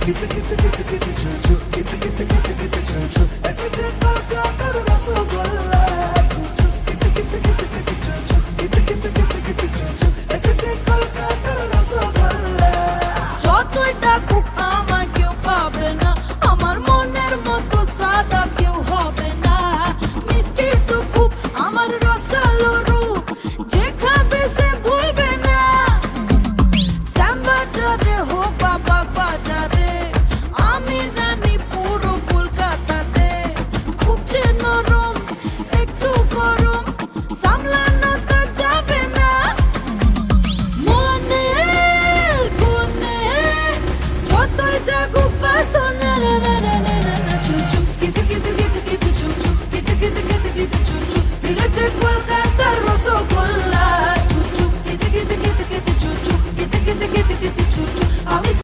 कित कित कित कित छू छू कित कित कित कित छू छू ऐसे जे कोलकातार रसगोल्ला छू छू कित कित कित कित छू छू कित कित कित कित छू छू ऐसे जे कोलकातार रसगोल्ला যতই ডাকুক আমায় কেউ পাবে না, আমার মনের মতো সাদা কেউ হবে না। মিষ্টি তো খুব আমার রসালো রূপ, যে খাবে সে ভুলবে না। শ্যামবাজারে হোক বা বাগবাজারে,